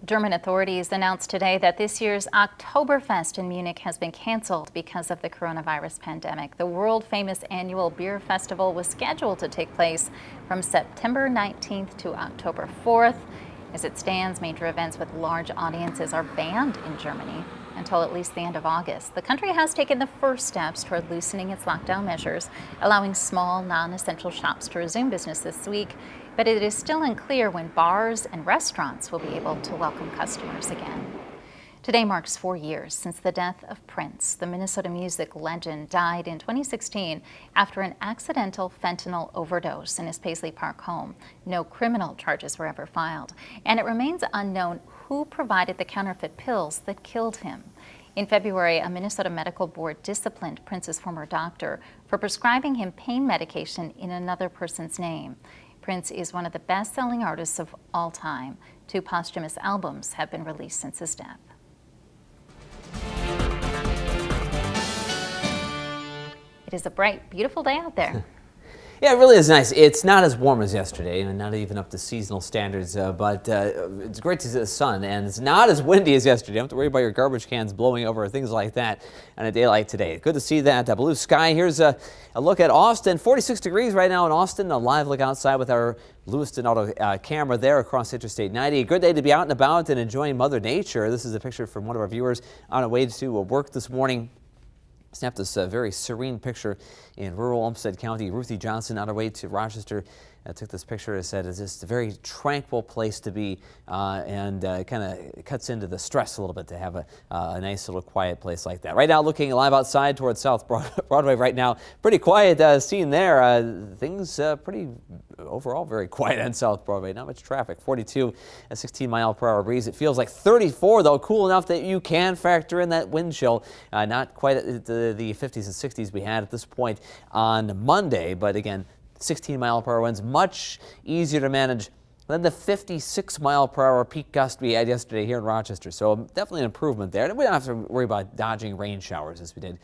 German authorities announced today that this year's Oktoberfest in Munich has been canceled because of the coronavirus pandemic. The world-famous annual beer festival was scheduled to take place from September 19th to October 4th. As it stands, major events with large audiences are banned in Germany until at least the end of August. The country has taken the first steps toward loosening its lockdown measures, allowing small, non-essential shops to resume business this week. But it is still unclear when bars and restaurants will be able to welcome customers again. Today marks 4 years since the death of Prince. The Minnesota music legend died in 2016 after an accidental fentanyl overdose in his Paisley Park home. No criminal charges were ever filed, and it remains unknown who provided the counterfeit pills that killed him. In February, a Minnesota medical board disciplined Prince's former doctor for prescribing him pain medication in another person's name. Prince is one of the best-selling artists of all time. 2 posthumous albums have been released since his death. It is a bright, beautiful day out there. Yeah, it really is nice. It's not as warm as yesterday, and not even up to seasonal standards, but it's great to see the sun, and it's not as windy as yesterday. You don't have to worry about your garbage cans blowing over or things like that on a day like today. Good to see that blue sky. Here's a look at Austin. 46 degrees right now in Austin. A live look outside with our Lewiston Auto camera there across Interstate 90. A good day to be out and about and enjoying Mother Nature. This is a picture from one of our viewers on her way to work this morning. Snapped this very serene picture in rural Olmsted County. Ruthie Johnson on her way to Rochester took this picture and said it's just a very tranquil place to be and kind of cuts into the stress a little bit to have a nice little quiet place like that. Right now looking live outside towards South Broadway right now. Pretty quiet scene there. Things pretty overall very quiet on South Broadway. Not much traffic. 42, a 16-mile-per-hour breeze. It feels like 34 though. Cool enough that you can factor in that wind chill. Not quite at the 50s and 60s we had at this point on Monday, but again 16-mile-per-hour winds, much easier to manage than the 56-mile-per-hour peak gust we had yesterday here in Rochester. So definitely an improvement there. And we don't have to worry about dodging rain showers as we did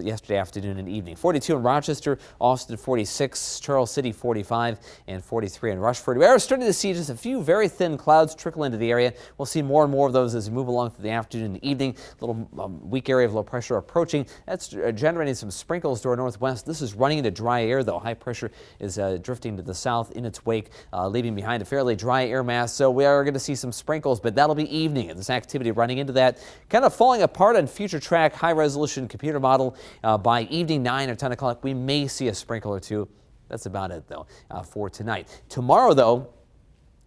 yesterday afternoon and evening. 42 in Rochester, Austin 46, Charles City 45, and 43 in Rushford. We are starting to see just a few very thin clouds trickle into the area. We'll see more and more of those as we move along through the afternoon and evening. A little weak area of low pressure approaching. That's generating some sprinkles to our northwest. This is running into dry air, though. High pressure is drifting to the south in its wake, leaving behind a fairly dry air mass, so we are going to see some sprinkles, but that'll be evening, and this activity running into that, kind of falling apart on future track high-resolution computer model. By evening 9 or 10 o'clock, we may see a sprinkle or two. That's about it, though, for tonight. Tomorrow, though,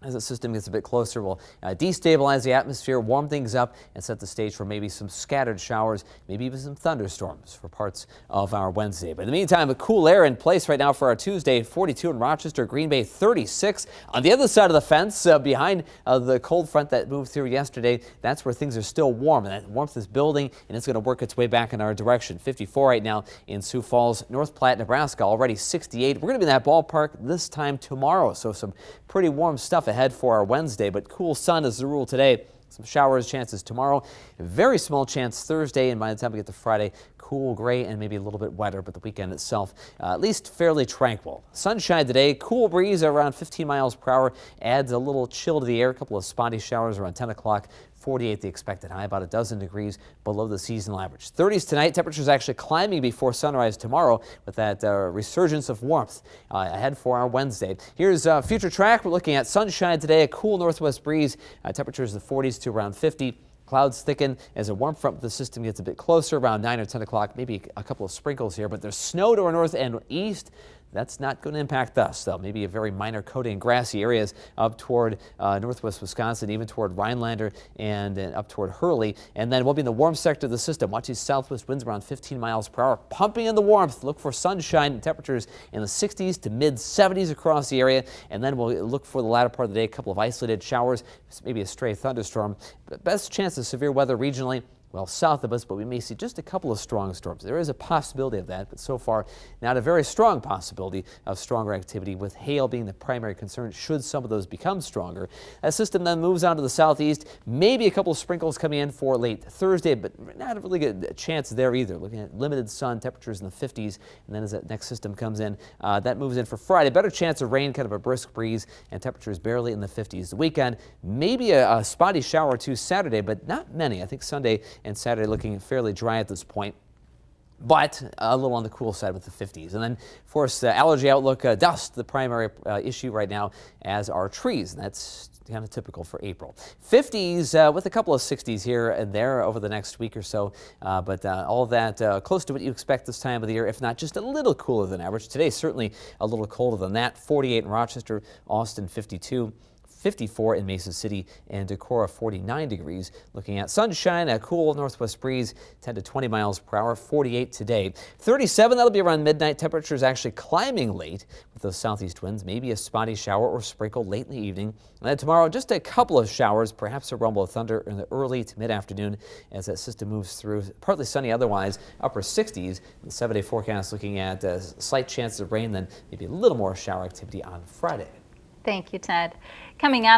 as the system gets a bit closer, we'll destabilize the atmosphere, warm things up, and set the stage for maybe some scattered showers, maybe even some thunderstorms for parts of our Wednesday. But in the meantime, a cool air in place right now for our Tuesday. 42 in Rochester, Green Bay 36. On the other side of the fence, behind the cold front that moved through yesterday, that's where things are still warm, and that warmth is building, and it's going to work its way back in our direction. 54 right now in Sioux Falls, North Platte, Nebraska, already 68. We're going to be in that ballpark this time tomorrow, so some pretty warm stuff ahead for our Wednesday, but cool sun is the rule today. Some showers chances tomorrow, very small chance Thursday, and by the time we get to Friday, cool gray and maybe a little bit wetter, but the weekend itself at least fairly tranquil. Sunshine today, cool breeze around 15 miles per hour, adds a little chill to the air, a couple of spotty showers around 10 o'clock. 48 the expected high, about a dozen degrees below the seasonal average. 30s tonight, temperatures actually climbing before sunrise tomorrow with that resurgence of warmth ahead for our Wednesday. Here's future track. We're looking at sunshine today, a cool northwest breeze, temperatures in the 40s to around 50. Clouds thicken as a warm front of the system gets a bit closer around 9 or 10 o'clock, maybe a couple of sprinkles here, but there's snow to our north and east. That's not going to impact us, though. Maybe a very minor coating in grassy areas up toward northwest Wisconsin, even toward Rhinelander and up toward Hurley. And then we'll be in the warm sector of the system. Watch these southwest winds around 15 miles per hour, pumping in the warmth. Look for sunshine and temperatures in the 60s to mid 70s across the area. And then we'll look for the latter part of the day, a couple of isolated showers, maybe a stray thunderstorm. But best chance of severe weather regionally well south of us, but we may see just a couple of strong storms. There is a possibility of that, but so far not a very strong possibility of stronger activity, with hail being the primary concern should some of those become stronger. That system then moves on to the southeast, maybe a couple of sprinkles coming in for late Thursday, but not a really good chance there either. Looking at limited sun, temperatures in the 50s, and then as that next system comes in, that moves in for Friday. Better chance of rain, kind of a brisk breeze, and temperatures barely in the 50s. The weekend, maybe a spotty shower or two Saturday, but not many. I think Sunday and Saturday looking fairly dry at this point, but a little on the cool side with the 50s. And then, of course, allergy outlook, dust, the primary issue right now, as are trees. And that's kind of typical for April. 50s with a couple of 60s here and there over the next week or so, but all of that close to what you expect this time of the year, if not just a little cooler than average. Today, certainly a little colder than that. 48 in Rochester, Austin 52. 54 in Mason City, and Decorah 49 degrees. Looking at sunshine, a cool northwest breeze, 10 to 20 miles per hour, 48 today. 37, that'll be around midnight. Temperatures actually climbing late with those southeast winds. Maybe a spotty shower or sprinkle late in the evening. And then tomorrow, just a couple of showers, perhaps a rumble of thunder in the early to mid-afternoon as that system moves through. Partly sunny otherwise, upper 60s. The 7-day forecast looking at slight chances of rain, then maybe a little more shower activity on Friday. Thank you, Ted. Coming up.